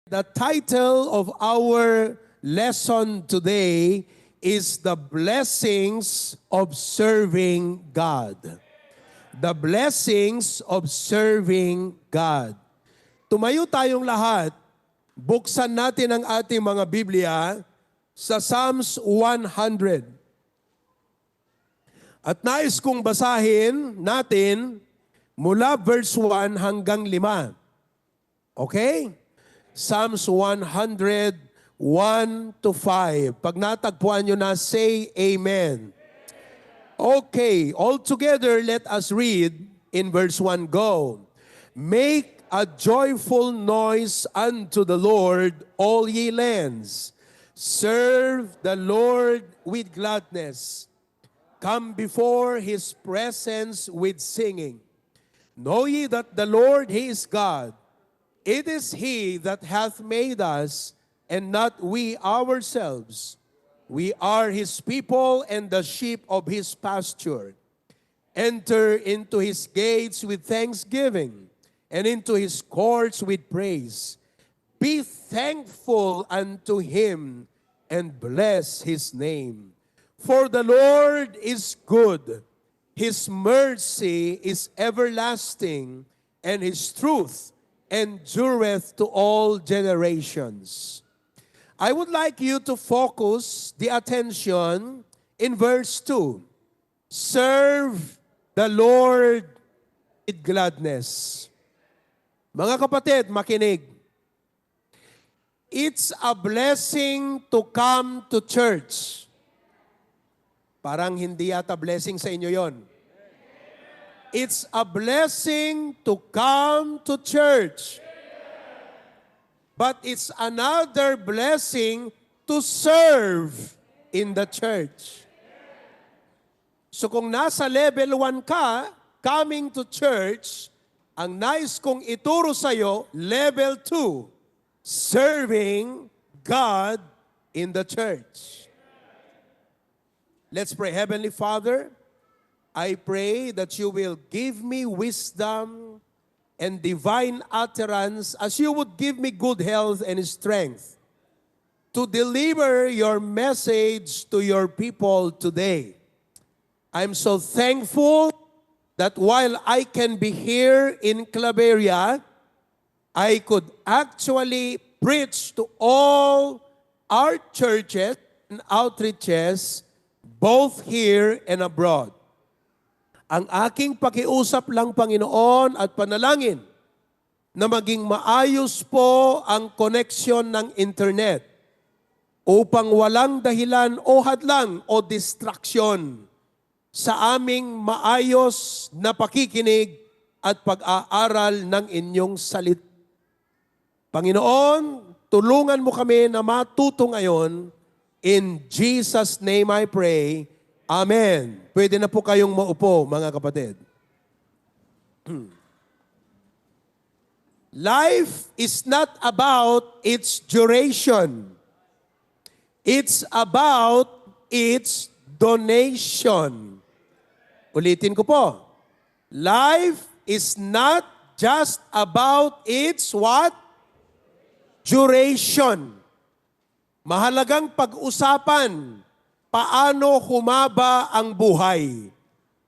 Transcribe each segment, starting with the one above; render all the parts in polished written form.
The title of our lesson today is The Blessings of Serving God. The Blessings of Serving God. Tumayo tayong lahat, buksan natin ang ating mga Biblia sa Psalms 100. At nais kong basahin natin mula verse 1 hanggang 5. Okay? Psalms 100, 1 to 5. Pag natagpuan nyo na, say Amen. Okay, all together, let us read in verse 1, go. Make a joyful noise unto the Lord, all ye lands. Serve the Lord with gladness. Come before His presence with singing. Know ye that the Lord, He is God. It is He that hath made us, and not we ourselves. We are His people and the sheep of His pasture. Enter into His gates with thanksgiving, and into His courts with praise. Be thankful unto Him, and bless His name. For the Lord is good. His mercy is everlasting, and His truth endureth to all generations. I would like you to focus the attention in verse 2. Serve the Lord with gladness. Mga kapatid, makinig. It's a blessing to come to church. Parang hindi yata blessing sa inyo yon. It's a blessing to come to church. But it's another blessing to serve in the church. So kung nasa level 1 ka, coming to church, ang nais kong ituro sa'yo, level 2, serving God in the church. Let's pray. Heavenly Father, I pray that you will give me wisdom and divine utterance as you would give me good health and strength to deliver your message to your people today. I'm so thankful that while I can be here in Claveria, I could actually preach to all our churches and outreaches, both here and abroad. Ang aking pakiusap lang, Panginoon, at panalangin na maging maayos po ang koneksyon ng internet upang walang dahilan o hadlang o distraction sa aming maayos na pakikinig at pag-aaral ng inyong salit. Panginoon, tulungan mo kami na matuto ngayon. In Jesus' name I pray. Amen. Pwede na po kayong maupo, mga kapatid. Life is not about its duration. It's about its donation. Ulitin ko po. Life is not just about its what? Duration. Mahalagang pag-usapan paano humaba ang buhay.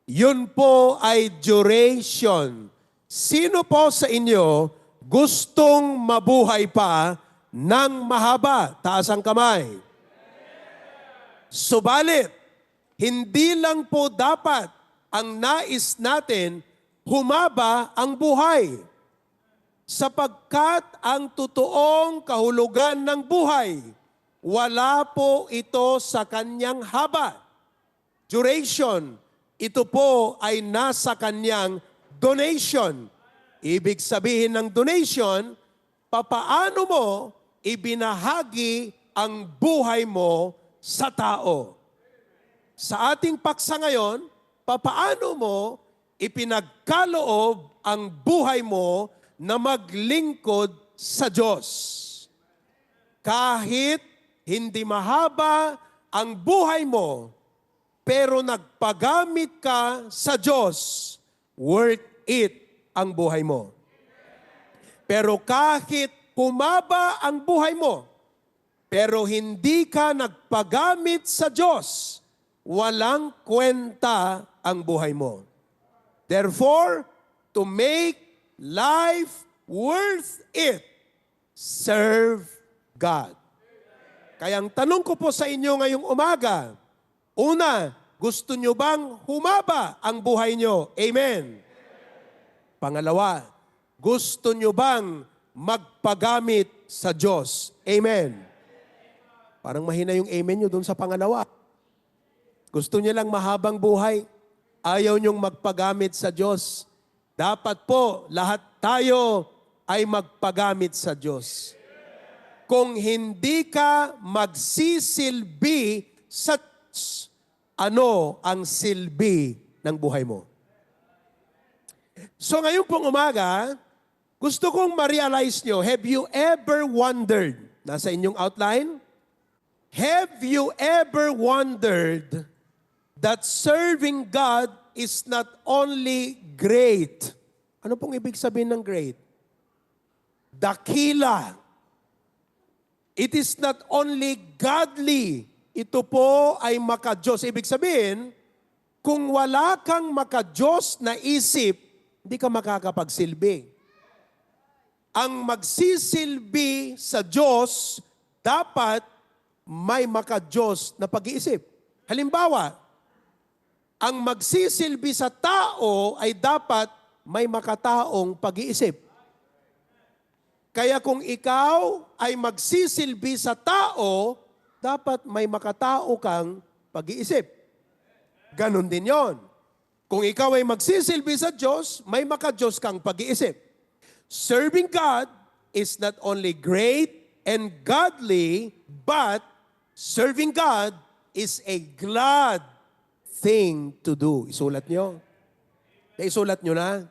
Yun po ay duration. Sino po sa inyo gustong mabuhay pa ng mahaba? Taas ang kamay. Subalit, hindi lang po dapat ang nais natin humaba ang buhay. Sapagkat ang totoong kahulugan ng buhay, wala po ito sa kanyang haba. Duration, ito po ay nasa kanyang donation. Ibig sabihin ng donation, papaano mo ibinahagi ang buhay mo sa tao. Sa ating paksa ngayon, papaano mo ipinagkaloob ang buhay mo na maglingkod sa Diyos. Kahit hindi mahaba ang buhay mo, pero nagpagamit ka sa Diyos, worth it ang buhay mo. Pero kahit humaba ang buhay mo, pero hindi ka nagpagamit sa Diyos, walang kwenta ang buhay mo. Therefore, to make life worth it, serve God. Kaya ang tanong ko po sa inyo ngayong umaga, una, gusto nyo bang humaba ang buhay nyo? Amen. Pangalawa, gusto nyo bang magpagamit sa Diyos? Amen. Parang mahina yung amen nyo doon sa pangalawa. Gusto nyo lang mahabang buhay, ayaw nyong magpagamit sa Diyos. Dapat po, lahat tayo ay magpagamit sa Diyos. Kung hindi ka magsisilbi sa Diyos, ano ang silbi ng buhay mo? So ngayon pong umaga, gusto kong ma-realize nyo, have you ever wondered, nasa inyong outline, have you ever wondered that serving God is not only great? Ano pong ibig sabihin ng great? Dakila. It is not only godly. Ito po ay maka-Diyos. Ibig sabihin, kung wala kang maka-Diyos na isip, hindi ka makakapagsilbi. Ang magsisilbi sa Diyos, dapat may maka-Diyos na pag-iisip. Halimbawa, ang magsisilbi sa tao ay dapat may makataong pag-iisip. Kaya kung ikaw ay magsisilbi sa tao, dapat may makatao kang pag-iisip. Ganon din yon. Kung ikaw ay magsisilbi sa Diyos, may maka-Diyos kang pag-iisip. Serving God is not only great and godly, but serving God is a glad thing to do. Isulat nyo. Isulat nyo na.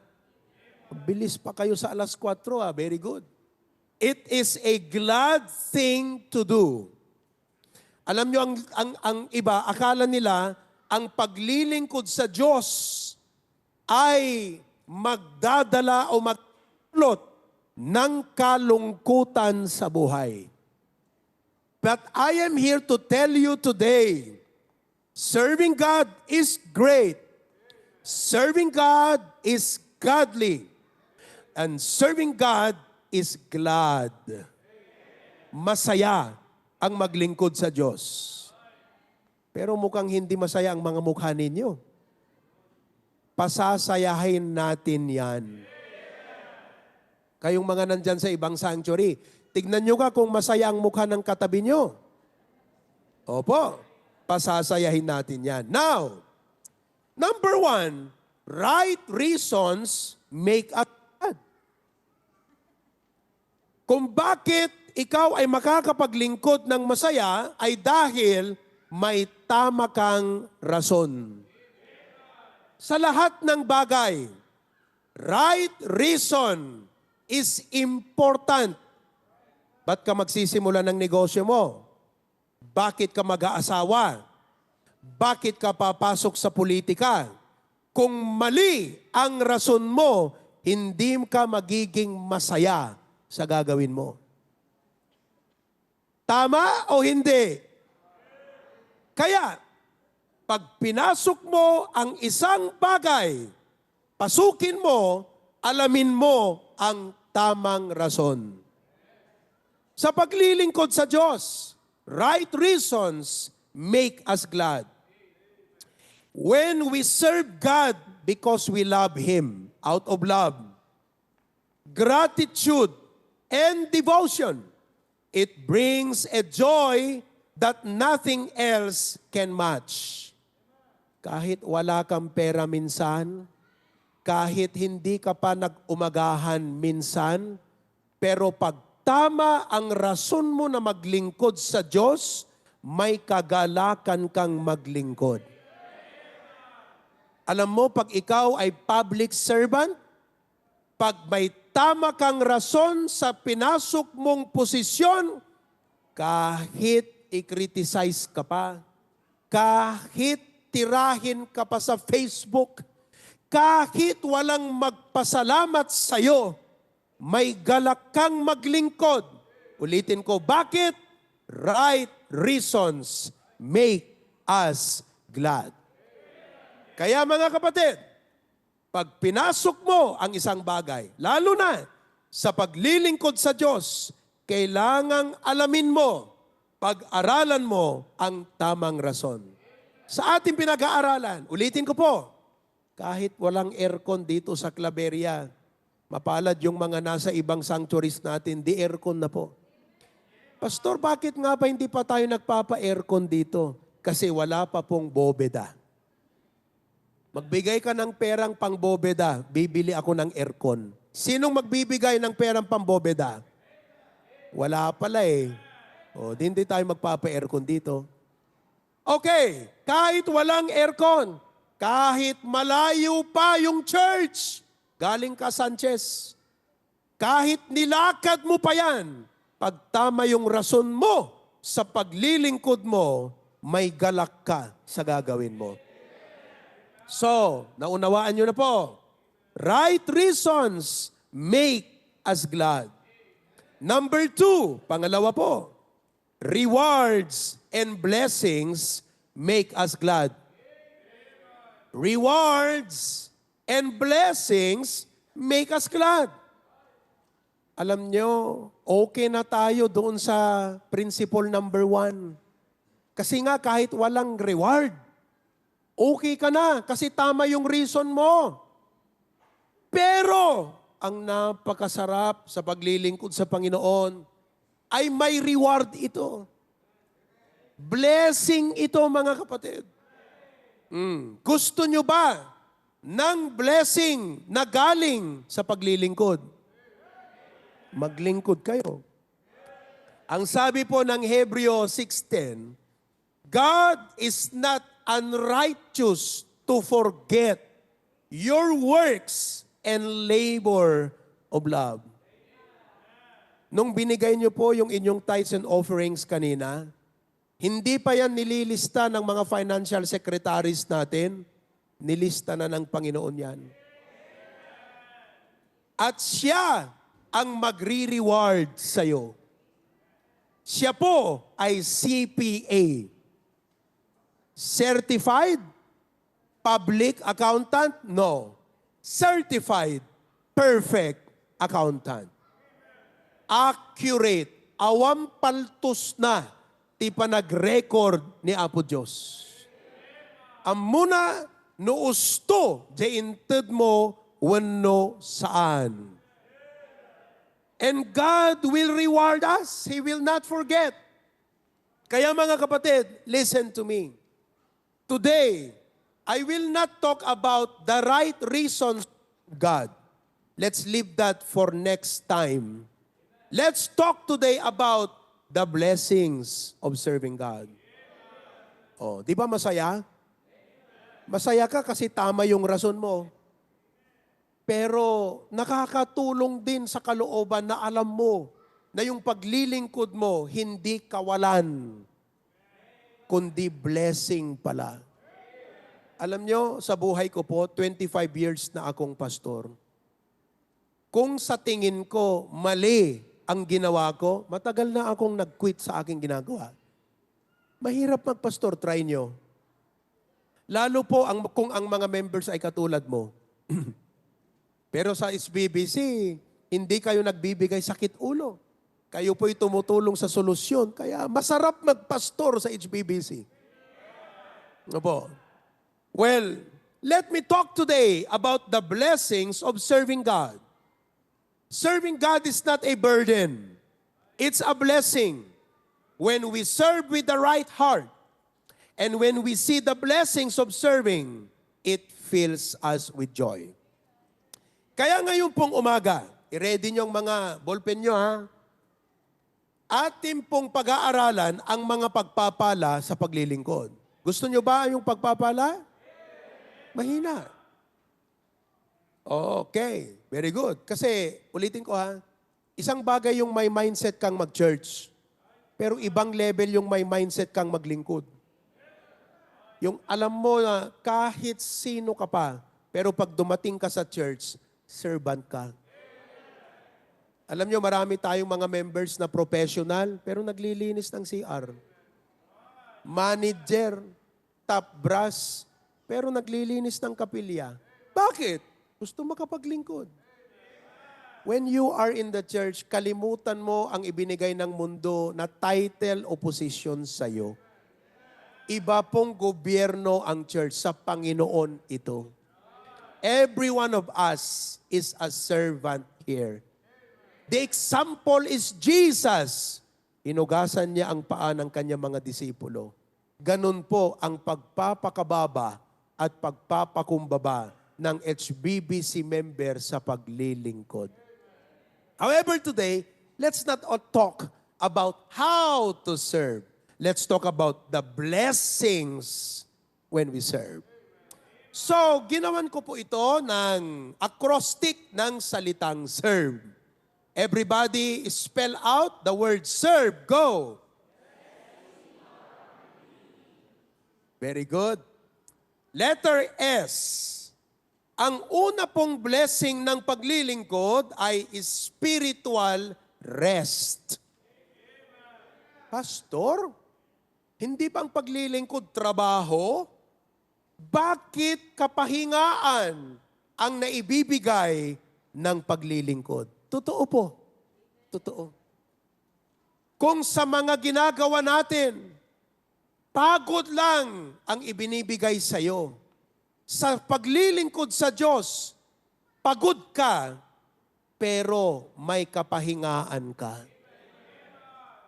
Bilis pa kayo sa alas 4, Very good. It is a glad thing to do. Alam nyo, ang iba, akala nila, ang paglilingkod sa Diyos ay magdadala o magdulot ng kalungkutan sa buhay. But I am here to tell you today, serving God is great. Serving God is godly. And serving God is glad. Masaya ang maglingkod sa Diyos. Pero mukhang hindi masaya ang mga mukha ninyo. Pasasayahin natin yan. Kayong mga nandyan sa ibang sanctuary, tignan nyo ka kung masaya ang mukha ng katabi nyo. Opo, pasasayahin natin yan. Now, number 1, right reasons make us glad. Kung bakit ikaw ay makakapaglingkod ng masaya ay dahil may tama kang rason. Sa lahat ng bagay, right reason is important. Ba't ka magsisimula ng negosyo mo? Bakit ka mag-aasawa? Bakit ka papasok sa politika? Kung mali ang rason mo, hindi ka magiging masaya sa gagawin mo. Tama o hindi? Kaya, pag pinasok mo ang isang bagay, pasukin mo, alamin mo ang tamang rason. Sa paglilingkod sa Diyos, right reasons make us glad. When we serve God because we love Him, out of love, gratitude, and devotion, it brings a joy that nothing else can match. Kahit wala kang pera minsan, kahit hindi ka pa nag-umagahan minsan, pero pag tama ang rason mo na maglingkod sa Diyos, may kagalakan kang maglingkod. Alam mo, pag ikaw ay public servant, pag may tama kang rason sa pinasok mong posisyon, kahit i-criticize ka pa, kahit tirahin ka pa sa Facebook, kahit walang magpasalamat sa'yo, may galak kang maglingkod. Ulitin ko, bakit? Right reasons make us glad. Kaya mga kapatid, pag pinasok mo ang isang bagay, lalo na sa paglilingkod sa Diyos, kailangang alamin mo, pag-aralan mo ang tamang rason. Sa ating pinag-aaralan, ulitin ko po, kahit walang aircon dito sa Claveria, mapalad yung mga nasa ibang sanctuaries natin, di aircon na po. Pastor, bakit nga ba hindi pa tayo nagpapa-aircon dito? Kasi wala pa pong bobeda. Magbigay ka ng perang pang-bobeda, bibili ako ng aircon. Sinong magbibigay ng perang pang-bobeda? Wala pala eh. O, hindi tayo magpapa-aircon dito. Okay, kahit walang aircon, kahit malayo pa yung church, galing ka Sanchez, kahit nilakad mo pa yan, pag tama yung rason mo sa paglilingkod mo, may galak ka sa gagawin mo. So, naunawaan nyo na po. Right reasons make us glad. Number 2, pangalawa po, rewards and blessings make us glad. Rewards and blessings make us glad. Alam nyo, okay na tayo doon sa principle number 1. Kasi nga kahit walang reward, okay ka na kasi tama yung reason mo. Pero, ang napakasarap sa paglilingkod sa Panginoon ay may reward ito. Blessing ito, mga kapatid. Gusto nyo ba ng blessing na galing sa paglilingkod? Maglingkod kayo. Ang sabi po ng Hebreo 6:10, God is not unrighteous to forget your works and labor of love. Nung binigay niyo po yung inyong tithes and offerings kanina, hindi pa yan nililista ng mga financial secretaries natin, nilista na ng Panginoon yan. At siya ang magre-reward sa'yo. Siya po ay CPA. Certified Public Accountant? No. Certified Perfect Accountant. Accurate. Awam paltos na. Ti pa nag-record ni Apo Diyos. Amuna no usto jainted mo wenno saan. And God will reward us. He will not forget. Kaya mga kapatid, listen to me. Today, I will not talk about the right reasons of God. Let's leave that for next time. Let's talk today about the blessings of serving God. Oh, di ba masaya? Masaya ka kasi tama yung rason mo. Pero nakakatulong din sa kalooban na alam mo na yung paglilingkod mo hindi kawalan, kundi blessing pala. Alam nyo, sa buhay ko po, 25 years na akong pastor. Kung sa tingin ko mali ang ginawa ko, matagal na akong nag-quit sa aking ginagawa. Mahirap magpastor, try nyo. Lalo po kung ang mga members ay katulad mo. Pero sa SBBC, hindi kayo nagbibigay sakit ulo. Kayo po'y tumutulong sa solusyon. Kaya masarap magpastor sa HBBC. Ano po? Well, let me talk today about the blessings of serving God. Serving God is not a burden. It's a blessing. When we serve with the right heart, and when we see the blessings of serving, it fills us with joy. Kaya ngayon pong umaga, i-ready nyo ang mga ballpen nyo ha. Atin pong pag-aaralan ang mga pagpapala sa paglilingkod. Gusto nyo ba yung pagpapala? Mahina. Okay, very good. Kasi, ulitin ko ha, isang bagay yung may mindset kang mag-church, pero ibang level yung may mindset kang maglingkod. Yung alam mo na kahit sino ka pa, pero pag dumating ka sa church, servant ka. Alam nyo, marami tayong mga members na professional, pero naglilinis ng CR. Manager, top brass, pero naglilinis ng kapilya. Bakit? Gusto makapaglingkod. When you are in the church, kalimutan mo ang ibinigay ng mundo na title o position sa'yo. Iba pong gobyerno ang church, sa Panginoon ito. Every one of us is a servant here. The example is Jesus. Hinugasan niya ang paa ng kanyang mga disipulo. Ganun po ang pagpapakababa at pagpapakumbaba ng HBBC member sa paglilingkod. However, today, let's not talk about how to serve. Let's talk about the blessings when we serve. So, ginawan ko po ito ng acrostic ng salitang serve. Everybody spell out the word serve. Go! Very good. Letter S. Ang una pong blessing ng paglilingkod ay spiritual rest. Pastor, hindi ba ang paglilingkod trabaho? Bakit kapahingaan ang naibibigay ng paglilingkod? Totoo po. Totoo. Kung sa mga ginagawa natin, pagod lang ang ibinibigay sa iyo. Sa paglilingkod sa Diyos, pagod ka, pero may kapahingaan ka.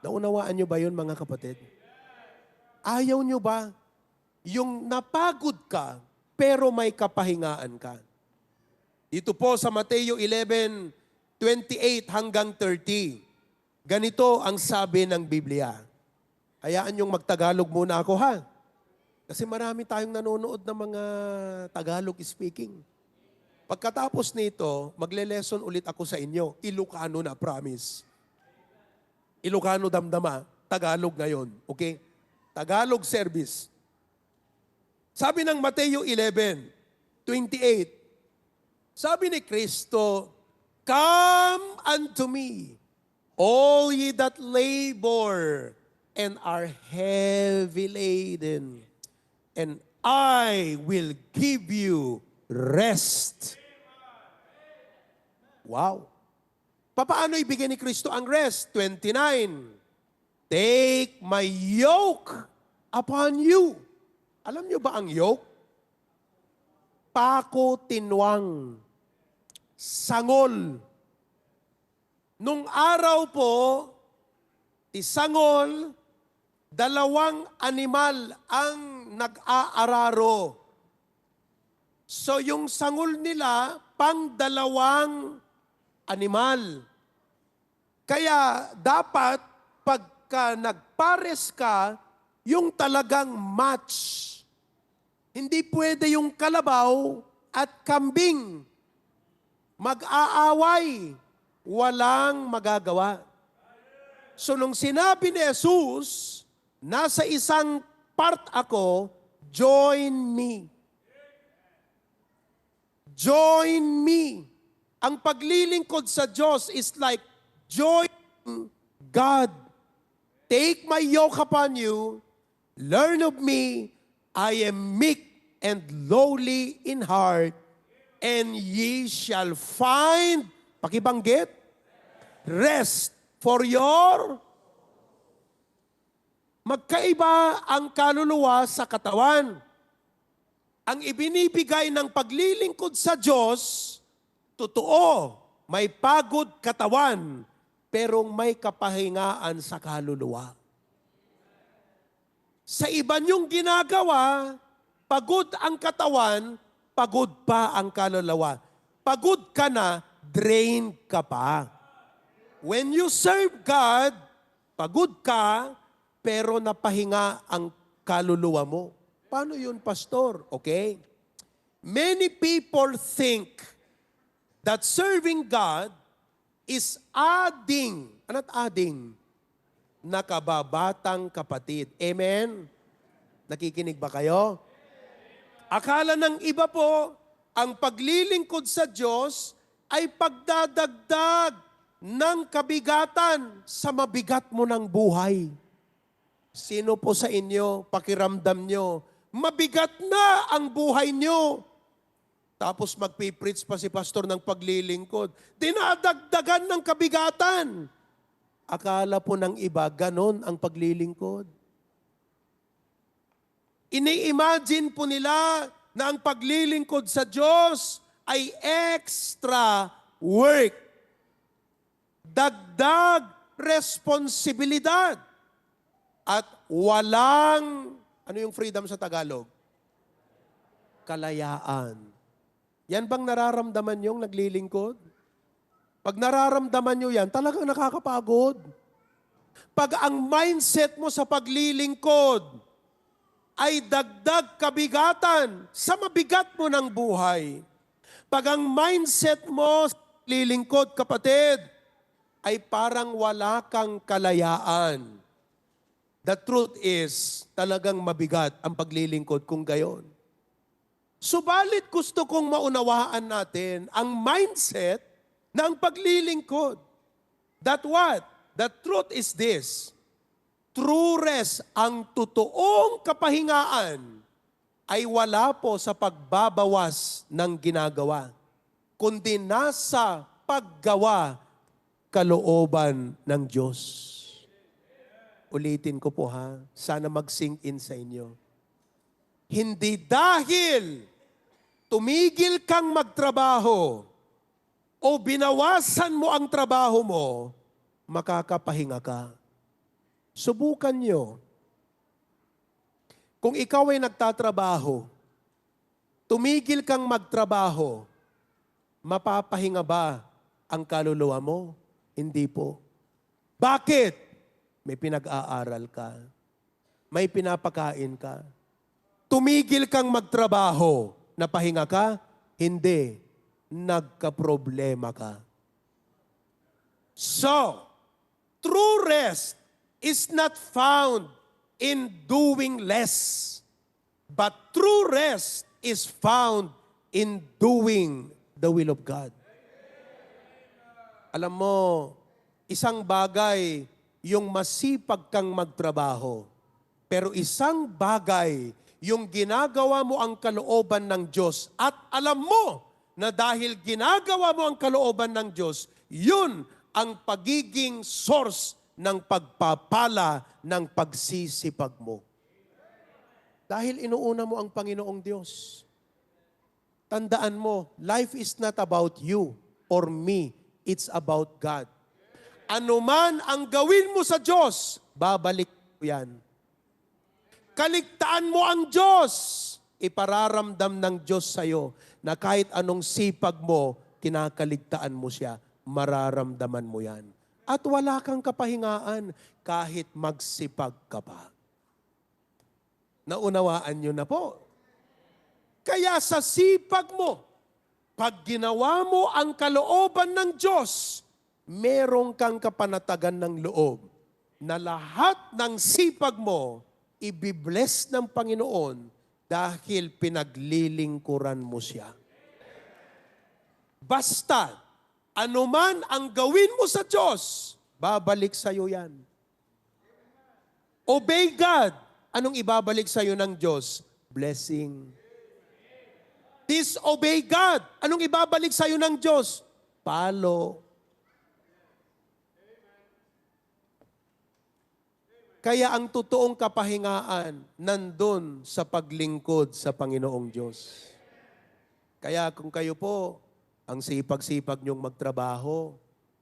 Naunawaan niyo ba yun, mga kapatid? Ayaw niyo ba yung napagod ka, pero may kapahingaan ka? Dito po sa Mateo 11:28 hanggang 30. Ganito ang sabi ng Biblia. Hayaan yung magtagalog muna ako, ha? Kasi marami tayong nanonood ng mga Tagalog speaking. Pagkatapos nito, magle-lesson ulit ako sa inyo. Ilocano na, promise. Ilocano damdama, Tagalog ngayon. Okay? Tagalog service. Sabi ng Mateo 11:28, sabi ni Kristo, "Come unto me, all ye that labor and are heavy laden, and I will give you rest." Wow. Paano ibigay ni Kristo ang rest? 29. "Take my yoke upon you." Alam niyo ba ang yoke? Pako tinwang. Sangol. Nung araw po, isangol, dalawang animal ang nag-aararo. So yung sangol nila, pang dalawang animal. Kaya dapat pagka nagpares ka, yung talagang match. Hindi pwede yung kalabaw at kambing. Mag-aaway. Walang magagawa. So nung sinabi ni Jesus, nasa isang part ako, join me. Join me. Ang paglilingkod sa Diyos is like join God. Take my yoke upon you, learn of me, I am meek and lowly in heart, and ye shall find, pakibanggit, rest for your. Magkaiba ang kaluluwa sa katawan. Ang ibinibigay ng paglilingkod sa Diyos, totoo, may pagod katawan, pero may kapahingaan sa kaluluwa. Sa iba niyong ginagawa, pagod ang katawan, pagod pa ang kaluluwa. Pagod ka na, drain ka pa. When you serve God, pagod ka, pero napahinga ang kaluluwa mo. Paano yun, pastor? Okay? Many people think that serving God is adding. Ano't adding? Nakababatang kapatid. Amen? Nakikinig ba kayo? Akala ng iba po, ang paglilingkod sa Diyos ay pagdadagdag ng kabigatan sa mabigat mo ng buhay. Sino po sa inyo, pakiramdam nyo, mabigat na ang buhay nyo. Tapos magpipreach pa si pastor ng paglilingkod. Dinadagdagan ng kabigatan. Akala po ng iba, ganon ang paglilingkod. Ini-imagine po nila na ang paglilingkod sa Diyos ay extra work. Dagdag responsibilidad. At walang, ano yung freedom sa Tagalog? Kalayaan. Yan bang nararamdaman yung naglilingkod? Pag nararamdaman nyo yan, talagang nakakapagod. Pag ang mindset mo sa paglilingkod ay dagdag kabigatan sa mabigat mo ng buhay. Pag ang mindset mo sa paglilingkod, kapatid, ay parang wala kang kalayaan. The truth is, talagang mabigat ang paglilingkod kung gayon. Subalit gusto kong maunawaan natin ang mindset na ang paglilingkod. That what? The truth is this. True rest, ang totoong kapahingaan, ay wala po sa pagbabawas ng ginagawa, kundi nasa paggawa kalooban ng Diyos. Ulitin ko po ha, sana mag-sink in sa inyo. Hindi dahil tumigil kang magtrabaho o binawasan mo ang trabaho mo, makakapahinga ka. Subukan nyo. Kung ikaw ay nagtatrabaho, tumigil kang magtrabaho, mapapahinga ba ang kaluluwa mo? Hindi po. Bakit? May pinag-aaral ka. May pinapakain ka. Tumigil kang magtrabaho, napahinga ka? Hindi. Nagkaproblema ka. So, true rest is not found in doing less, but true rest is found in doing the will of God. Alam mo, isang bagay yung masipag kang magtrabaho, pero isang bagay yung ginagawa mo ang kalooban ng Diyos at alam mo na dahil ginagawa mo ang kalooban ng Diyos, yun ang pagiging source ng pagpapala ng pagsisipag mo. Dahil inuuna mo ang Panginoong Diyos. Tandaan mo, life is not about you or me. It's about God. Ano man ang gawin mo sa Diyos, babalik mo yan. Kaligtaan mo ang Diyos, ipararamdam ng Diyos sa'yo na kahit anong sipag mo, kinakaligtaan mo siya, mararamdaman mo yan. At wala kang kapahingaan kahit magsipag ka pa. Naunawaan nyo na po. Kaya sa sipag mo, pag ginawa mo ang kalooban ng Diyos, merong kang kapanatagan ng loob na lahat ng sipag mo, ibibless ng Panginoon dahil pinaglilingkuran mo siya. Basta, anuman ang gawin mo sa Diyos, babalik sa iyo yan. Obey God. Anong ibabalik sa iyo ng Diyos? Blessing. Disobey God. Anong ibabalik sa iyo ng Diyos? Palo. Kaya ang totoong kapahingaan nandun sa paglingkod sa Panginoong Diyos. Kaya kung kayo po, ang sipag-sipag niyong magtrabaho,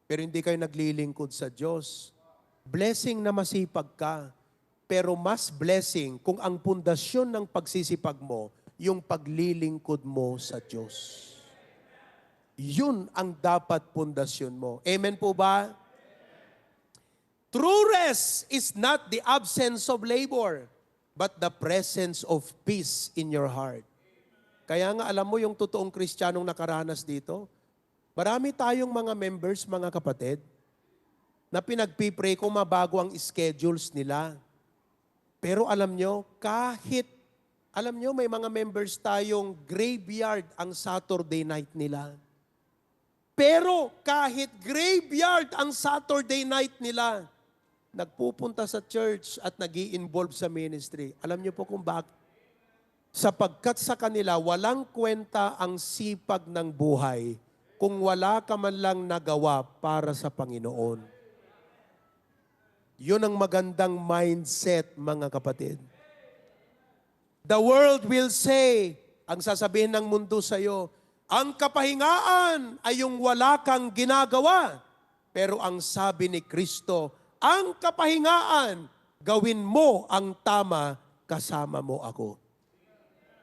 pero hindi kayo naglilingkod sa Diyos, blessing na masipag ka, pero mas blessing kung ang pundasyon ng pagsisipag mo, yung paglilingkod mo sa Diyos. Yun ang dapat pundasyon mo. Amen po ba? True rest is not the absence of labor, but the presence of peace in your heart. Kaya nga alam mo yung totoong Kristiyanong nakaranas dito, marami tayong mga members, mga kapatid, na pinagpipray kung mabago ang schedules nila. Pero alam nyo, may mga members tayong graveyard ang Saturday night nila. Pero kahit graveyard ang Saturday night nila, nagpupunta sa church at nag-i-involve sa ministry. Alam niyo po kung bakit? Sapagkat sa kanila, walang kwenta ang sipag ng buhay kung wala ka man lang nagawa para sa Panginoon. Yun ang magandang mindset, mga kapatid. The world will say, ang sasabihin ng mundo sa iyo, ang kapahingaan ay yung wala kang ginagawa. Pero ang sabi ni Kristo, ang kapahingaan, gawin mo ang tama, kasama mo ako.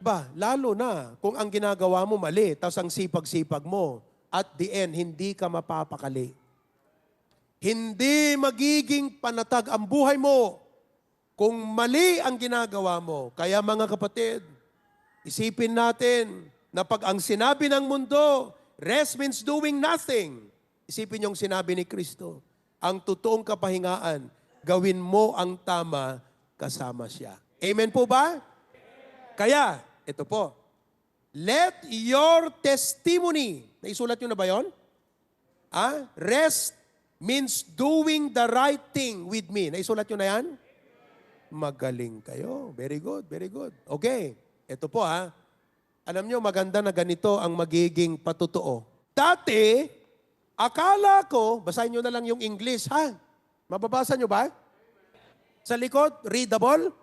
Ba, lalo na kung ang ginagawa mo mali, tapos ang sipag-sipag mo, at the end, hindi ka mapapakali. Hindi magiging panatag ang buhay mo kung mali ang ginagawa mo. Kaya mga kapatid, isipin natin na pag ang sinabi ng mundo, rest means doing nothing. Isipin yung sinabi ni Kristo, ang totoong kapahingaan, gawin mo ang tama, kasama siya. Amen po ba? Kaya, ito po, let your testimony, naisulat nyo na ba yun? Rest means doing the right thing with me. Naisulat nyo na yan? Magaling kayo. Very good, very good. Okay, ito po Alam nyo, maganda na ganito ang magiging patotoo. Dati, akala ko, basahin nyo na lang yung English, Mababasa nyo ba? Sa likod, readable?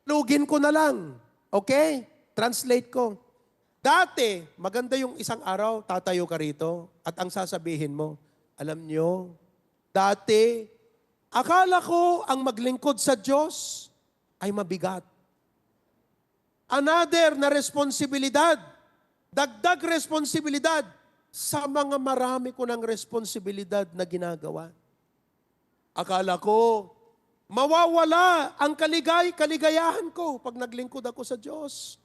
Lugin ko na lang. Okay? Translate ko. Dati, maganda yung isang araw, tatayo ka rito, at ang sasabihin mo, alam nyo, dati, akala ko ang maglingkod sa Diyos ay mabigat. Another na responsibilidad, dagdag responsibilidad sa mga marami ko ng responsibilidad na ginagawa. Akala ko, mawawala ang kaligayahan ko pag naglingkod ako sa Diyos.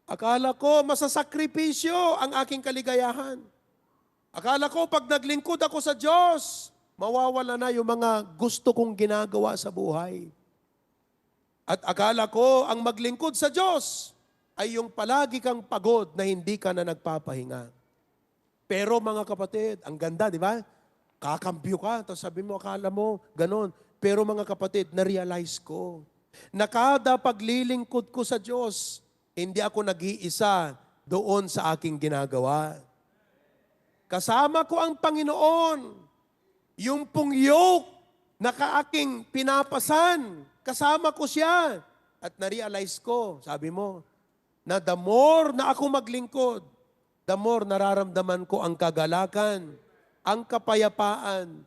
Akala ko, masasakripisyo ang aking kaligayahan. Akala ko, pag naglingkod ako sa Diyos, mawawala na yung mga gusto kong ginagawa sa buhay. At akala ko, ang maglingkod sa Diyos ay yung palagi kang pagod na hindi ka na nagpapahinga. Pero mga kapatid, ang ganda, di ba? Kakambyo ka, tapos sabi mo, akala mo, ganon. Pero mga kapatid, na-realize ko, na kada paglilingkod ko sa Diyos, hindi ako nag-iisa doon sa aking ginagawa. Kasama ko ang Panginoon, yung pong yoke na kaaking pinapasan, kasama ko siya. At na-realize ko, sabi mo, na the more na ako maglingkod, the more nararamdaman ko ang kagalakan, ang kapayapaan,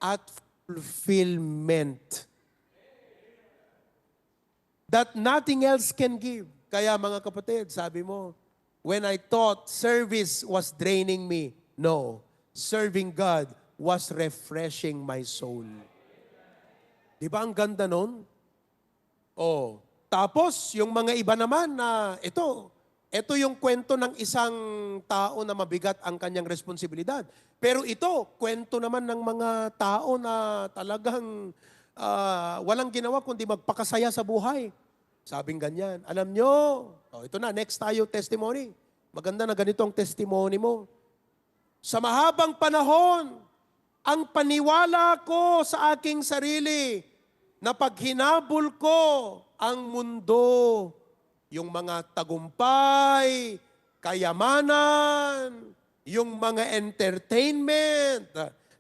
at fulfillment. That nothing else can give. Kaya mga kapatid, sabi mo, when I thought service was draining me, no, serving God was refreshing my soul. Di ba ang ganda nun? Tapos, yung mga iba naman na ito yung kwento ng isang tao na mabigat ang kanyang responsibilidad. Pero ito, kwento naman ng mga tao na talagang walang ginawa kundi magpakasaya sa buhay. Sabing ganyan. Alam nyo, ito na, next tayo testimony. Maganda na ganito ang testimony mo. Sa mahabang panahon, ang paniwala ko sa aking sarili na pag hinabol ko ang mundo, yung mga tagumpay, kayamanan, yung mga entertainment,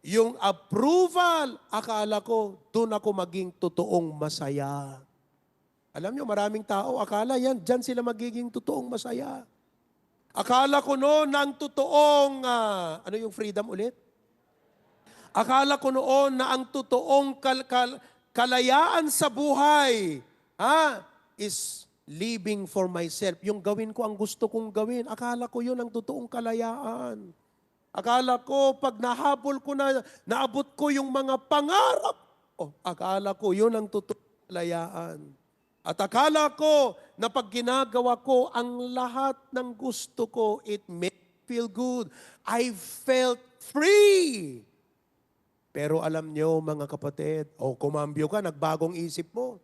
yung approval, akala ko, doon ako maging totoong masaya. Alam nyo, maraming tao, akala dyan sila magiging totoong masaya. Akala ko noon na ang totoong, ano yung freedom ulit? Akala ko noon na ang totoong kalayaan sa buhay, is living for myself. Yung gawin ko ang gusto kong gawin. Akala ko yun ang totoong kalayaan. Akala ko pag nahabol ko na, naabot ko yung mga pangarap. Akala ko yun ang totoong kalayaan. At akala ko na pag ginagawa ko ang lahat ng gusto ko, it made me feel good. I felt free. Pero alam nyo mga kapatid, kumambyo ka, nagbagong isip mo.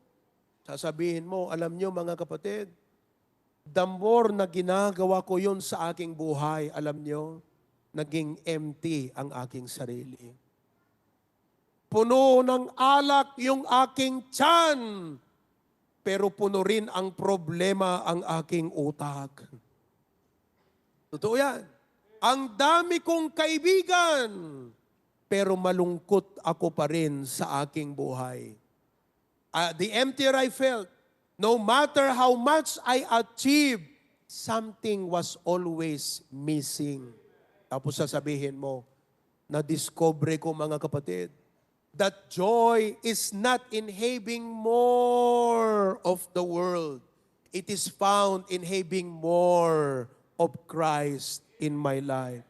Sasabihin mo, alam nyo mga kapatid, the more na ginagawa ko yun sa aking buhay, alam nyo, naging empty ang aking sarili. Puno ng alak yung aking tiyan, pero puno rin ang problema ang aking utak. Totoo yan. Ang dami kong kaibigan, pero malungkot ako pa rin sa aking buhay. The emptier I felt, no matter how much I achieved, something was always missing. Tapos sasabihin mo, na-discover ko mga kapatid, that joy is not in having more of the world. It is found in having more of Christ in my life.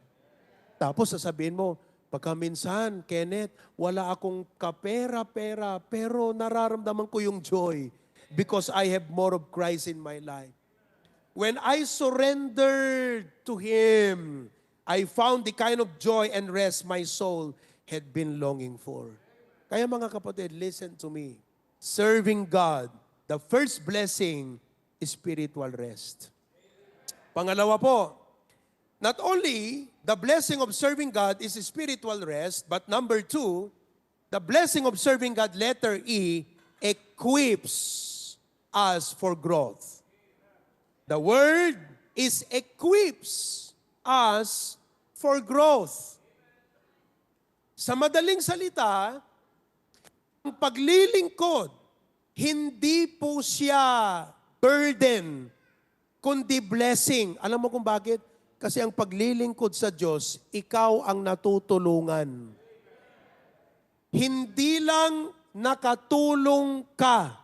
Tapos sasabihin mo, pagka minsan, Kenneth, wala akong kapera-pera, pero nararamdaman ko yung joy because I have more of Christ in my life. When I surrendered to Him, I found the kind of joy and rest my soul had been longing for. Kaya mga kapatid, listen to me. Serving God, the first blessing is spiritual rest. Pangalawa po, not only the blessing of serving God is spiritual rest, but number two, the blessing of serving God, letter E, equips us for growth. The word is equips us for growth. Sa madaling salita, ang paglilingkod, hindi po siya burden, kundi blessing. Alam mo kung bakit? Kasi ang paglilingkod sa Diyos, ikaw ang natutulungan. Hindi lang nakatulong ka,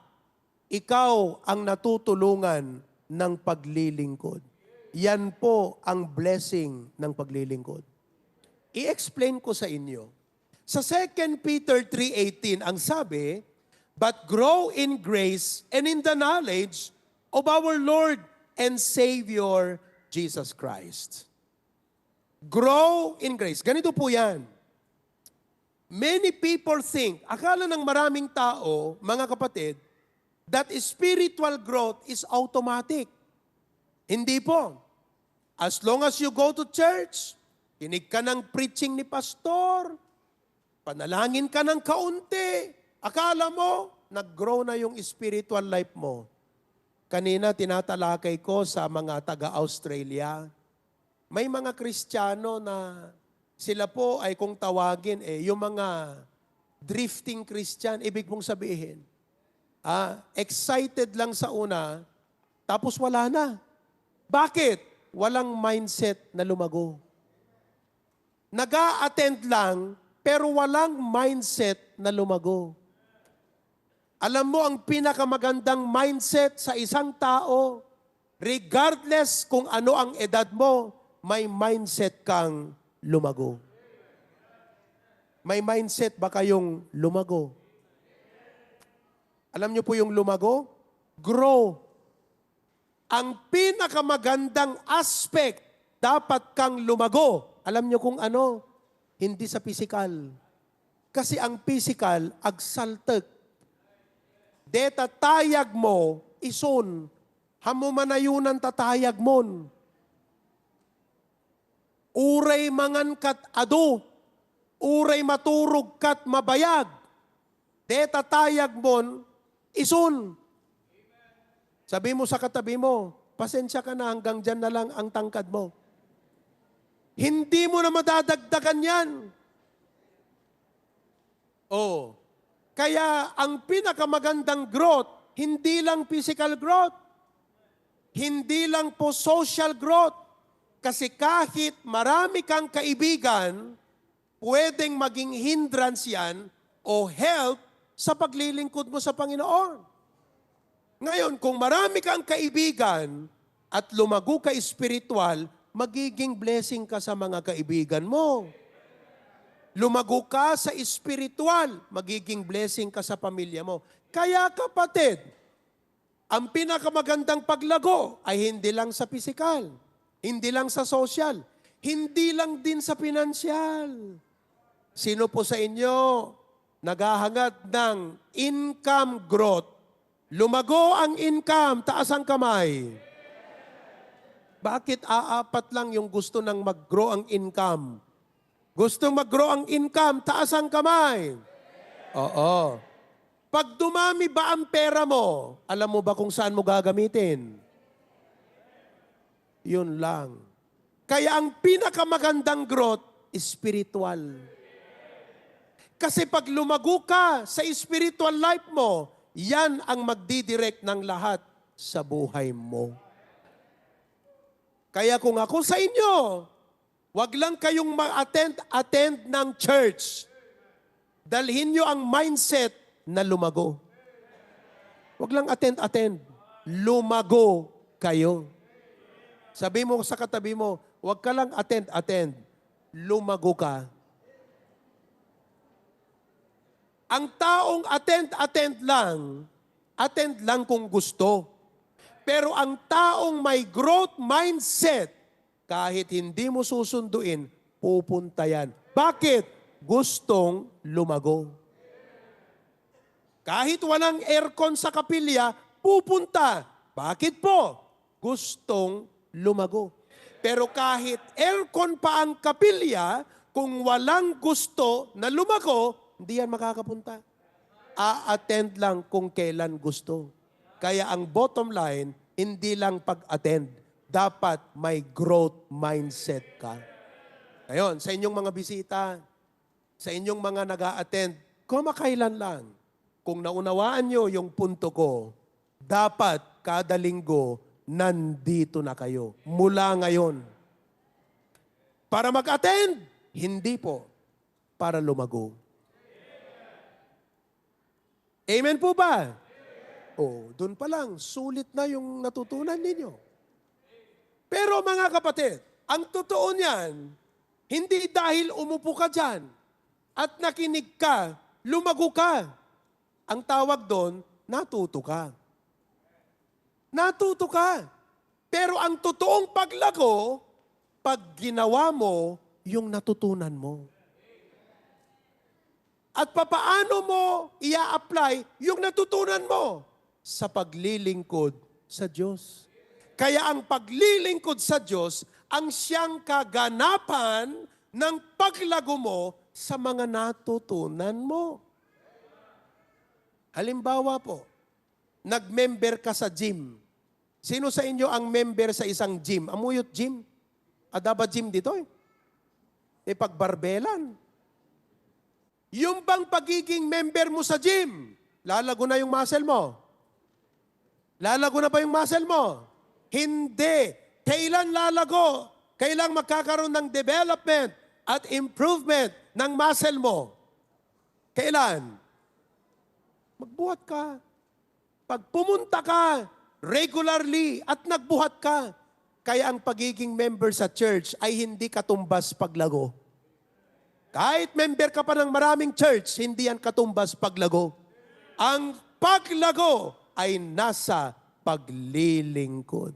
ikaw ang natutulungan ng paglilingkod. Yan po ang blessing ng paglilingkod. I-explain ko sa inyo. Sa 2 Peter 3:18, ang sabi, but grow in grace and in the knowledge of our Lord and Savior, Jesus Christ. Grow in grace. Ganito po yan. Many people think, akala ng maraming tao, mga kapatid, that spiritual growth is automatic. Hindi po. As long as you go to church, kinig ka ng preaching ni pastor, panalangin ka ng kaunti, akala mo, nag-grow na yung spiritual life mo. Kanina, tinatalakay ko sa mga taga-Australia. May mga Kristiyano na sila po ay kung tawagin, yung mga drifting Christian, ibig mong sabihin, excited lang sa una, tapos wala na. Bakit? Walang mindset na lumago. Nag-a-attend lang, pero walang mindset na lumago. Alam mo ang pinakamagandang mindset sa isang tao, regardless kung ano ang edad mo, may mindset kang lumago. May mindset ba kayong lumago? Alam niyo po yung lumago? Grow. Ang pinakamagandang aspect, dapat kang lumago. Alam niyo kung ano? Hindi sa physical. Kasi ang physical, agsaltek. Deta tayag mo, ison. Hamo manayunan tatayag mon. Uray mangan kat adu. Uray maturog kat mabayag. Deta tayag mon, ison. Sabi mo sa katabi mo, pasensya ka na hanggang dyan na lang ang tangkad mo. Hindi mo na madadagdagan yan. Oh. Kaya ang pinakamagandang growth, hindi lang physical growth, hindi lang po social growth. Kasi kahit marami kang kaibigan, pwedeng maging hindrance yan o help sa paglilingkod mo sa Panginoon. Ngayon, kung marami kang kaibigan at lumago ka spiritual, magiging blessing ka sa mga kaibigan mo. Lumago ka sa spiritual, magiging blessing ka sa pamilya mo. Kaya kapatid, ang pinakamagandang paglago ay hindi lang sa physical, hindi lang sa social, hindi lang din sa pinansyal. Sino po sa inyo naghahangad ng income growth? Lumago ang income, taas ang kamay. Bakit aapat lang yung gusto ng mag-grow ang income? Gusto mag-grow ang income, taas ang kamay. Oo. Pag dumami ba ang pera mo, alam mo ba kung saan mo gagamitin? Yun lang. Kaya ang pinakamagandang growth, spiritual. Kasi pag lumago ka sa spiritual life mo, yan ang magdidirect ng lahat sa buhay mo. Kaya kung ako sa inyo, wag lang kayong attend ng church. Dalhin nyo ang mindset na lumago. Wag lang attend. Lumago kayo. Sabi mo sa katabi mo, wag ka lang attend. Lumago ka. Ang taong attend lang kung gusto. Pero ang taong may growth mindset, kahit hindi mo susunduin, pupunta yan. Bakit? Gustong lumago. Kahit walang aircon sa kapilya, pupunta. Bakit po? Gustong lumago. Pero kahit aircon pa ang kapilya, kung walang gusto na lumago, hindi yan makakapunta. A-attend lang kung kailan gusto. Kaya ang bottom line, hindi lang pag-attend. Dapat may growth mindset ka. Ngayon, sa inyong mga bisita, sa inyong mga nag-a-attend, kumakailan lang. Kung naunawaan nyo yung punto ko, dapat kada linggo, nandito na kayo. Mula ngayon. Para mag-attend? Hindi po. Para lumago. Amen po ba? Doon pa lang, sulit na yung natutunan ninyo. Pero mga kapatid, ang totoo niyan, hindi dahil umupo ka dyan at nakinig ka, lumago ka. Ang tawag doon, natuto ka. Natuto ka. Pero ang totoong paglago, pag ginawa mo yung natutunan mo. At papaano mo ia-apply yung natutunan mo sa paglilingkod sa Diyos. Kaya ang paglilingkod sa Diyos ang siyang kaganapan ng paglago mo sa mga natutunan mo. Halimbawa po, nag-member ka sa gym. Sino sa inyo ang member sa isang gym? Amuyot gym? Adaba gym dito eh. Pagbarbelan. Yung bang pagiging member mo sa gym, lalago na yung muscle mo? Lalago na ba yung muscle mo? Hindi. Kailan lalago? Kailan magkakaroon ng development at improvement ng muscle mo? Kailan? Magbuhat ka. Pag pumunta ka regularly at nagbuhat ka, kaya ang pagiging member sa church ay hindi katumbas paglago. Kahit member ka pa ng maraming church, hindi yan katumbas paglago. Ang paglago ay nasa paglilingkod.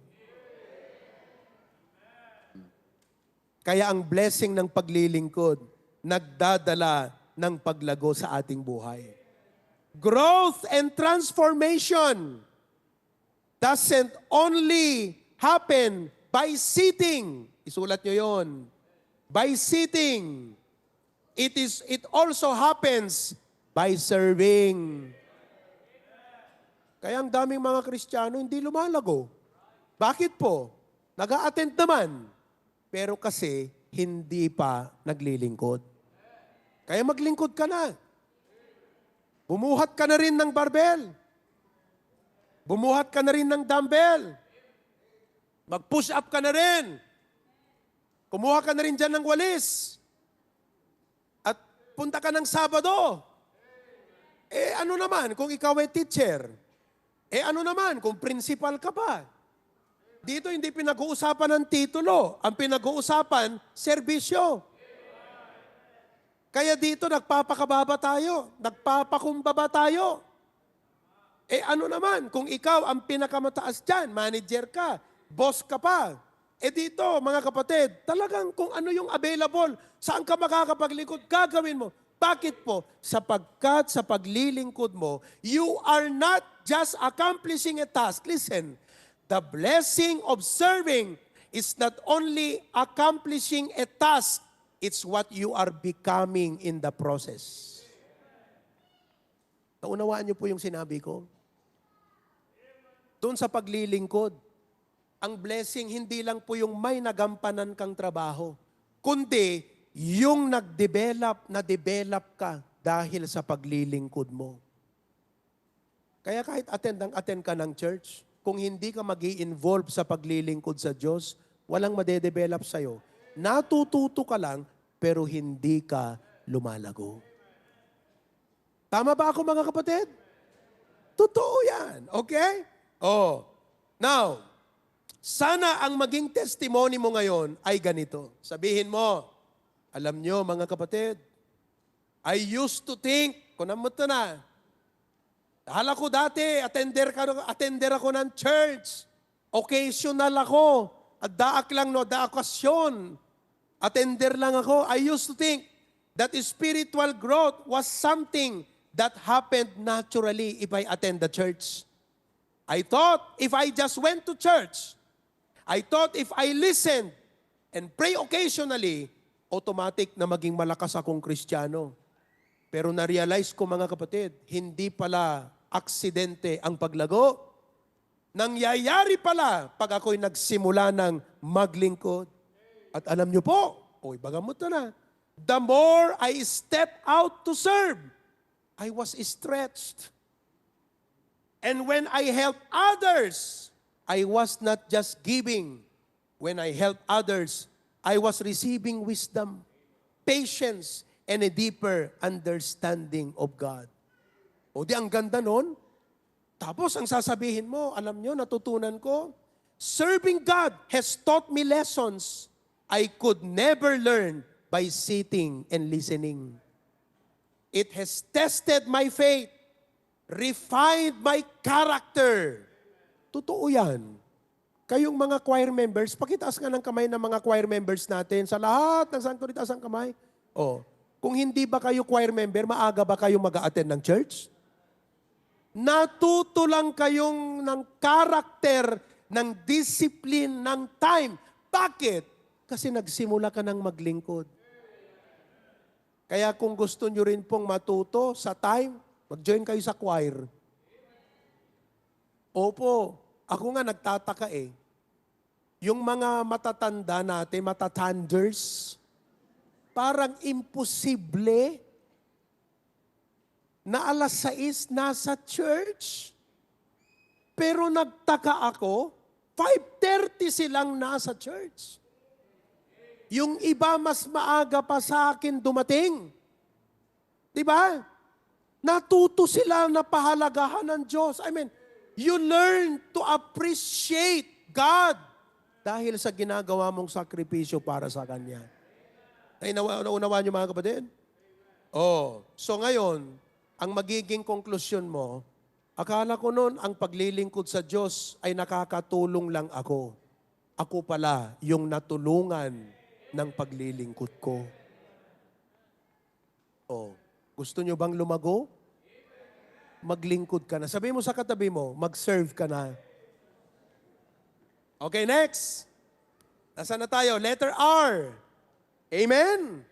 Kaya ang blessing ng paglilingkod, nagdadala ng paglago sa ating buhay. Growth and transformation doesn't only happen by sitting. Isulat nyo yon. By sitting. It also happens by serving. Kaya ang daming mga Kristiyano hindi lumalago. Bakit po? Nag-a-attend naman. Pero kasi hindi pa naglilingkod. Kaya maglingkod ka na. Bumuhat ka na rin ng barbell. Bumuhat ka na rin ng dumbbell. Mag-push up ka na rin. Kumuha ka na rin dyan ng walis. At punta ka ng Sabado. Ano naman kung ikaw ay teacher? Ano naman kung principal ka pa? Dito hindi pinag-uusapan ng titulo. Ang pinag-uusapan, serbisyo. Kaya dito nagpapakababa tayo. Nagpapakumbaba tayo. Ano naman kung ikaw ang pinakamataas dyan, manager ka, boss ka pa. Dito, mga kapatid, talagang kung ano yung available, saan ka makakapaglingkod, gagawin mo. Bakit po? Sapagkat sa paglilingkod mo, you are not just accomplishing a task. Listen, the blessing of serving It's not only accomplishing a task, it's what you are becoming in the process. Naunawaan niyo po yung sinabi ko? Doon sa paglilingkod, ang blessing hindi lang po yung may nagampanan kang trabaho, kundi yung na-develop ka dahil sa paglilingkod mo. Kaya kahit attend ka ng church, kung hindi ka mag-i-involve sa paglilingkod sa Diyos, walang madedevelop sa'yo. Natututo ka lang, pero hindi ka lumalago. Tama ba ako mga kapatid? Totoo yan. Okay? Oh. Now, sana ang maging testimony mo ngayon ay ganito. Sabihin mo, alam nyo mga kapatid, I used to think, kunan mo ito na, hala ko dati, attender ako ng church. Occasional ako. At daak lang no, daakasyon. Attender lang ako. I used to think that spiritual growth was something that happened naturally if I attend the church. I thought if I just went to church, I thought if I listened and pray occasionally, automatic na maging malakas akong Kristiyano. Pero na-realize ko mga kapatid, hindi pala aksidente ang paglago. Nangyayari pala pag ako'y nagsimula ng maglingkod. At alam nyo po, bagamot na, the more I step out to serve, I was stretched. And when I helped others, I was not just giving. When I helped others, I was receiving wisdom, patience, and a deeper understanding of God. O di ang ganda nun. Tapos ang sasabihin mo, alam nyo, natutunan ko, serving God has taught me lessons I could never learn by sitting and listening. It has tested my faith, refined my character. Totoo yan. Kayong mga choir members, pakitaas nga ng kamay ng mga choir members natin sa lahat ng santo dito ang kamay. Kung hindi ba kayo choir member, maaga ba kayo mag-a-attend ng church? Natuto lang kayong ng character, ng discipline, ng time. Bakit? Kasi nagsimula ka ng maglingkod. Kaya kung gusto nyo rin pong matuto sa time, mag-join kayo sa choir. Opo, ako nga nagtataka Yung mga matatanda natin, matatanders, parang imposible na 6:00 nasa church. Pero nagtaka ako, 5:30 silang nasa church. Yung iba mas maaga pa sa akin dumating. Diba? Natuto sila na pahalagahan ng Diyos. I mean, you learn to appreciate God dahil sa ginagawa mong sakripisyo para sa Kanya. Ay, naunawaan niyo mga kapatid? So ngayon, ang magiging konklusyon mo, akala ko noon ang paglilingkod sa Diyos ay nakakatulong lang ako. Ako pala yung natulungan ng paglilingkod ko. Gusto nyo bang lumago? Maglingkod ka na. Sabi mo sa katabi mo, mag-serve ka na. Okay, next. Nasaan na tayo? Letter R. Amen?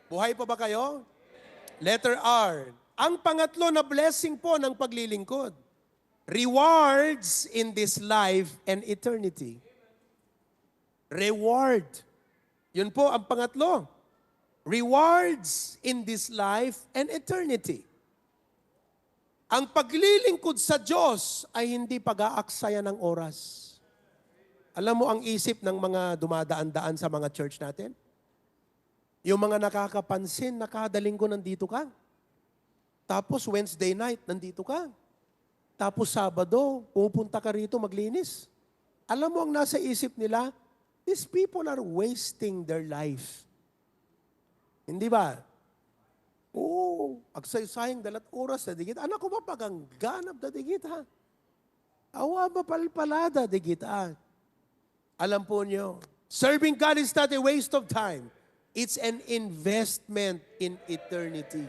Buhay pa ba kayo? Letter R. Ang pangatlo na blessing po ng paglilingkod. Rewards in this life and eternity. Reward. Yun po ang pangatlo. Rewards in this life and eternity. Ang paglilingkod sa Diyos ay hindi pag-aaksaya ng oras. Alam mo ang isip ng mga dumadaan-daan sa mga church natin? Yung mga nakakapansin na kada linggo nandito ka. Tapos Wednesday night, nandito ka. Tapos Sabado, pupunta ka rito maglinis. Alam mo ang nasa isip nila? These people are wasting their life. Hindi ba? Agsay-sayang dalat oras na digit. Anak ko ba pagangganap na digit ha? Awa ba palpalada digit ha? Alam po niyo, serving God is not a waste of time. It's an investment in eternity.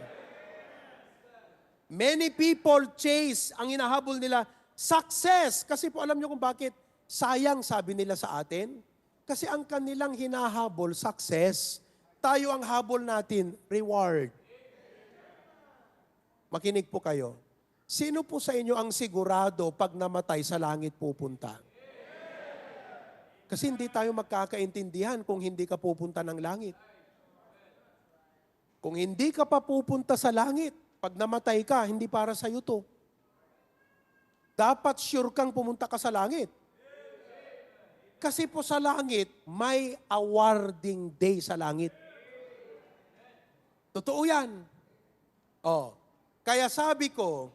Many people chase, ang hinahabol nila, success. Kasi po alam niyo kung bakit sayang sabi nila sa atin. Kasi ang kanilang hinahabol, success. Tayo ang habol natin, reward. Makinig po kayo. Sino po sa inyo ang sigurado pag namatay sa langit pupunta? Kasi hindi tayo magkakaintindihan kung hindi ka pupunta ng langit. Kung hindi ka pa pupunta sa langit, pag namatay ka, hindi para sa iyo to. Dapat sure kang pumunta ka sa langit. Kasi po sa langit, may awarding day sa langit. Totoo yan. Oh. Kaya sabi ko,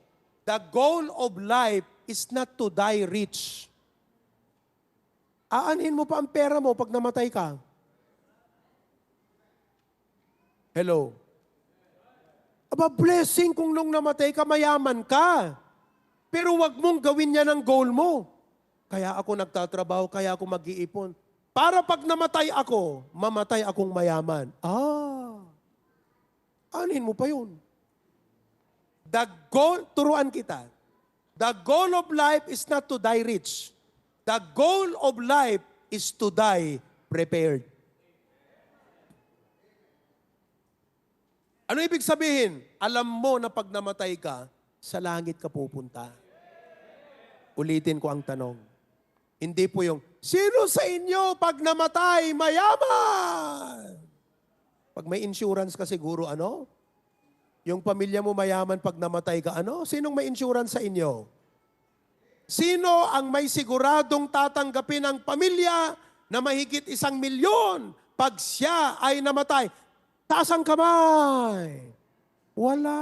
the goal of life is not to die rich. Aanhin mo pa ang pera mo pag namatay ka. Hello? Aba, blessing kung nung namatay ka, mayaman ka. Pero wag mong gawin niya ng goal mo. Kaya ako nagtatrabaho, kaya ako mag-iipon. Para pag namatay ako, mamatay akong mayaman. Anin mo pa yun? The goal, turuan kita. The goal of life is not to die rich. The goal of life is to die prepared. Ano ibig sabihin? Alam mo na pag namatay ka, sa langit ka pupunta. Ulitin ko ang tanong. Hindi po yung, sino sa inyo pag namatay, mayaman? Pag may insurance ka siguro, ano? Yung pamilya mo mayaman pag namatay ka, ano? Sinong may insurance sa inyo? Sino ang may siguradong tatanggapin ang pamilya na mahigit 1,000,000 pag siya ay namatay? Taas ang kamay. Wala.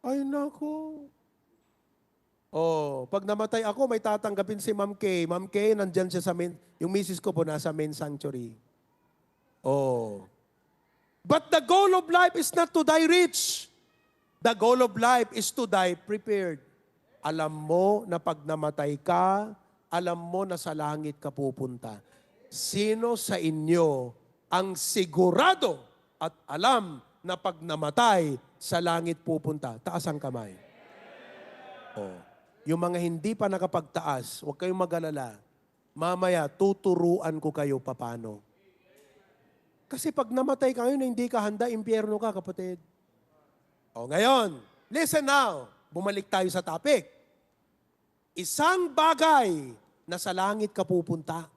Ay, nako. Pag namatay ako, may tatanggapin si Ma'am Kay. Ma'am Kay, nandyan siya sa yung misis ko po nasa main sanctuary. But the goal of life is not to die rich. The goal of life is to die prepared. Alam mo na pag namatay ka, alam mo na sa langit ka pupunta. Sino sa inyo ang sigurado at alam na pag namatay, sa langit pupunta? Taas ang kamay. Yung mga hindi pa nakapagtaas, huwag kayong mag-alala. Mamaya, tuturuan ko kayo papano. Kasi pag namatay ka ngayon, hindi ka handa, impyerno ka, kapatid. Ngayon, listen now. Bumalik tayo sa topic. Isang bagay na sa langit ka pupunta.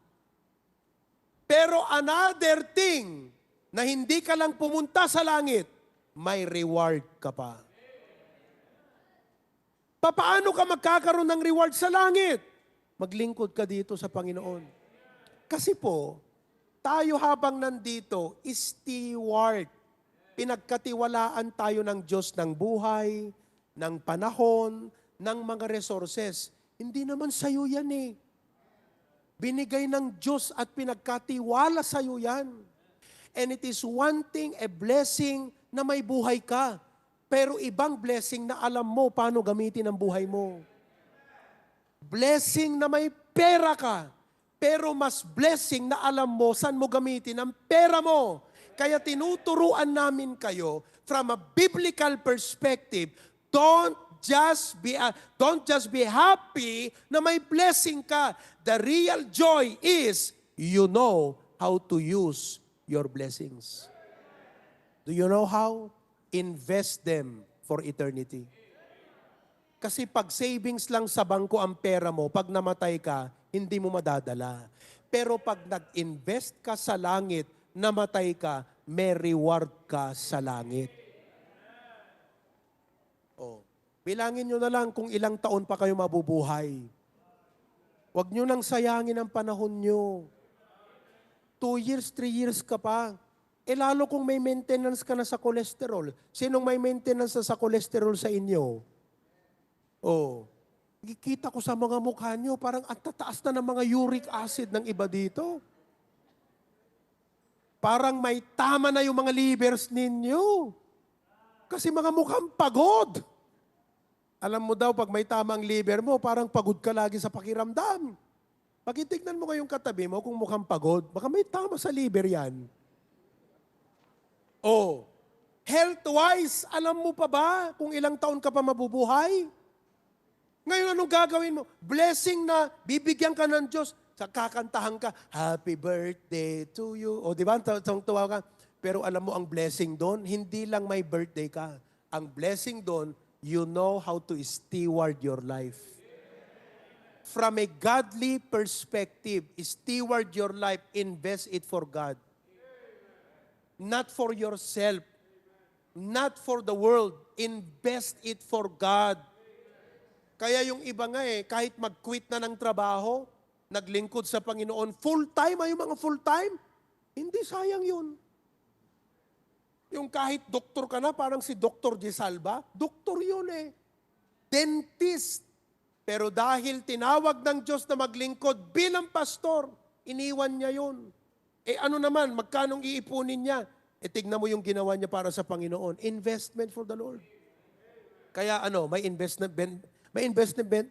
Pero another thing na hindi ka lang pumunta sa langit, may reward ka pa. Paano ka magkakaroon ng reward sa langit? Maglingkod ka dito sa Panginoon. Kasi po, tayo habang nandito, steward. Pinagkatiwalaan tayo ng Diyos ng buhay, ng panahon, ng mga resources. Hindi naman sa'yo yan eh. Binigay ng Diyos at pinagkatiwala sa'yo yan. And it is one thing, a blessing na may buhay ka. Pero ibang blessing na alam mo paano gamitin ang buhay mo. Blessing na may pera ka. Pero mas blessing na alam mo saan mo gamitin ang pera mo. Kaya tinuturuan namin kayo from a biblical perspective, don't just be happy na may blessing ka. The real joy is you know how to use your blessings. Do you know how? Invest them for eternity. Kasi pag savings lang sa bangko ang pera mo, pag namatay ka, hindi mo madadala. Pero pag nag-invest ka sa langit, namatay ka, may reward ka sa langit. Bilangin nyo na lang kung ilang taon pa kayo mabubuhay. Huwag nyo nang sayangin ang panahon nyo. 2 years, 3 years ka pa. Lalo kung may maintenance ka na sa cholesterol. Sinong may maintenance na sa cholesterol sa inyo? Kita ko sa mga mukha nyo, parang ang tataas na ng mga uric acid ng iba dito. Parang may tama na yung mga livers ninyo. Kasi mga mukhang pagod. Alam mo daw, pag may tamang liver mo, parang pagod ka lagi sa pakiramdam. Pag itignan mo kayong katabi mo, kung mukhang pagod, baka may tama sa liver yan. Health-wise, alam mo pa ba kung ilang taon ka pa mabubuhay? Ngayon, anong gagawin mo? Blessing na bibigyan ka ng Diyos. Sa kakantahan ka, happy birthday to you. O di ba, tuwa ka. Pero alam mo, ang blessing doon, hindi lang may birthday ka. Ang blessing doon, you know how to steward your life. From a godly perspective, steward your life, invest it for God. Not for yourself. Not for the world. Invest it for God. Kaya yung iba nga kahit mag-quit na ng trabaho, naglingkod sa Panginoon, full-time, ay yung mga full-time, hindi sayang yun. Yung kahit doktor ka na, parang si Dr. Gisalba, doktor yun Dentist. Pero dahil tinawag ng Diyos na maglingkod bilang pastor, iniwan niya yun. Ano naman, magkanong iipunin niya? Tignan mo yung ginawa niya para sa Panginoon. Investment for the Lord. Kaya may investment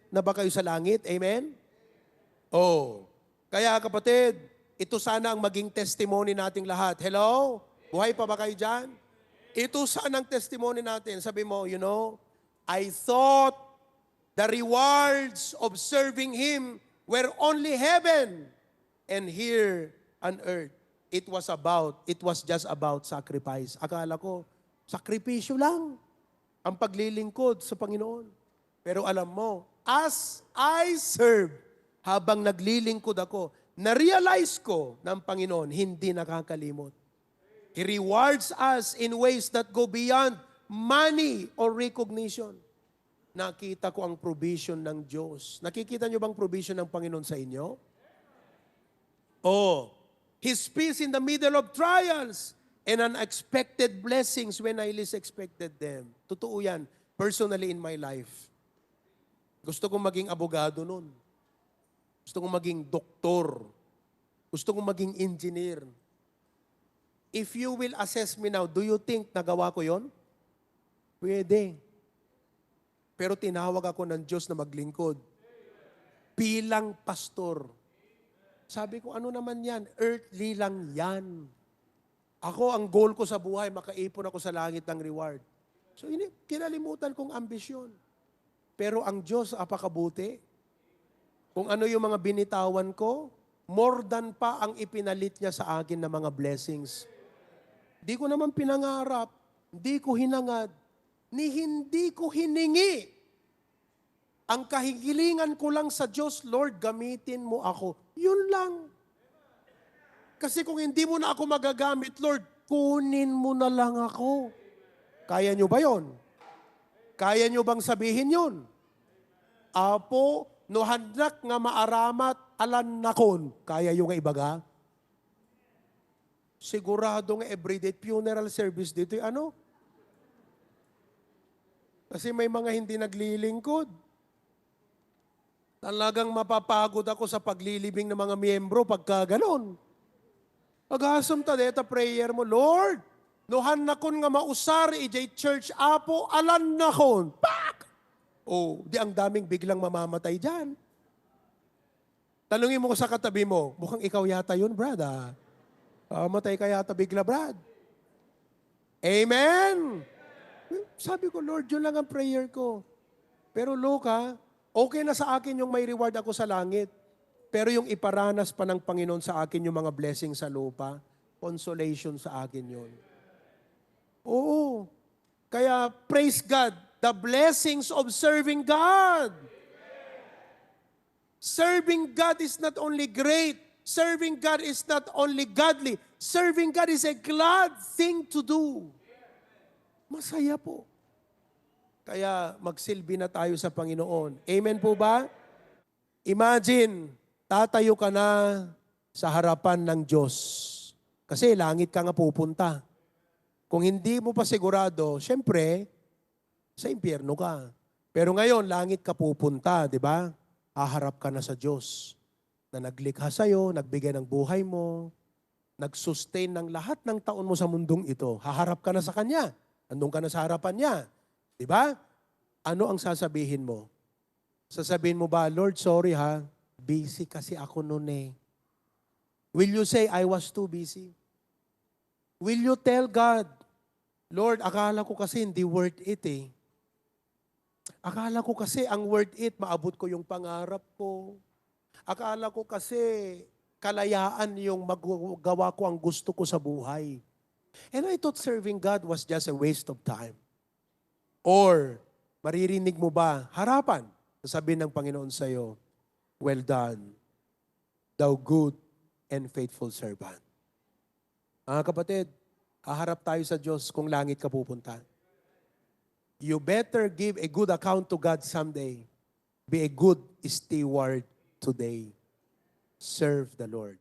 na ba kayo sa langit? Amen? Kaya kapatid, ito sana ang maging testimony nating lahat. Hello? Buhay pa ba kayo dyan? Ito sana ang testimony natin. Sabi mo, I thought the rewards of serving Him were only heaven, and here on earth, it was just about sacrifice. Akala ko, sakripisyo lang ang paglilingkod sa Panginoon. Pero alam mo, as I serve, habang naglilingkod ako, na-realize ko ng Panginoon, hindi nakakalimot. He rewards us in ways that go beyond money or recognition. Nakita ko ang provision ng Diyos. Nakikita niyo bang provision ng Panginoon sa inyo? His peace in the middle of trials and unexpected blessings when I least expected them. Totoo yan, personally in my life. Gusto kong maging abogado nun. Gusto kong maging doktor. Gusto kong maging engineer. If you will assess me now, do you think nagawa ko yon? Pwede. Pero tinawag ako ng Diyos na maglingkod. Bilang pastor. Sabi ko, ano naman yan? Earthly lang yan. Ako, ang goal ko sa buhay, makaipon ako sa langit ng reward. So, kinalimutan kong ambisyon. Pero ang Diyos, apakabuti. Kung ano yung mga binitawan ko, more than pa ang ipinalit niya sa akin na mga blessings. Di ko naman pinangarap, di ko hinangad, ni hindi ko hiningi. Ang kahigilingan ko lang sa Diyos, Lord, gamitin mo ako. Yun lang. Kasi kung hindi mo na ako magagamit, Lord, kunin mo na lang ako. Kaya nyo ba yon? Kaya nyo bang sabihin yon? Apo, no handak nga maaramat, alan nakon. Kaya yung ibaga? Sigurado nga everyday funeral service dito, Kasi may mga hindi naglilingkod. Talagang mapapagod ako sa paglilibing ng mga miyembro pagka ganon. Pag-asam ta deta prayer mo, Lord, nohan nakon nga mausar, ijay church apo, alan nakon. Pak! Di ang daming biglang mamamatay dyan. Tanungin mo ko sa katabi mo, mukhang ikaw yata yun, Brad. Matay ka yata bigla, Brad. Amen? Sabi ko, Lord, yun lang ang prayer ko. Pero Luka, okay na sa akin yung may reward ako sa langit. Pero yung iparanas pa ng Panginoon sa akin yung mga blessing sa lupa, consolation sa akin yun. Oo. Kaya praise God, the blessings of serving God. Serving God is not only great, serving God is not only godly, serving God is a glad thing to do. Masaya po. Kaya magsilbi na tayo sa Panginoon. Amen po ba? Imagine, tatayo ka na sa harapan ng Diyos. Kasi langit ka nga pupunta. Kung hindi mo pa sigurado, syempre, sa impyerno ka. Pero ngayon, langit ka pupunta, di ba? Haharap ka na sa Diyos na naglikha sa'yo, nagbigay ng buhay mo, nag-sustain ng lahat ng taon mo sa mundong ito. Haharap ka na sa Kanya. Andun ka na sa harapan niya. Di ba? Ano ang sasabihin mo? Sasabihin mo ba, Lord, sorry ha, busy kasi ako noon Will you say, I was too busy? Will you tell God, Lord, akala ko kasi hindi worth it Akala ko kasi ang worth it, maabot ko yung pangarap ko. Akala ko kasi kalayaan yung magawa ko ang gusto ko sa buhay. And I thought serving God was just a waste of time. Or, maririnig mo ba, harapan, sasabihin ng Panginoon sa'yo, well done, thou good and faithful servant. Mga kapatid, haharap tayo sa Diyos kung langit ka pupunta. You better give a good account to God someday. Be a good steward today. Serve the Lord.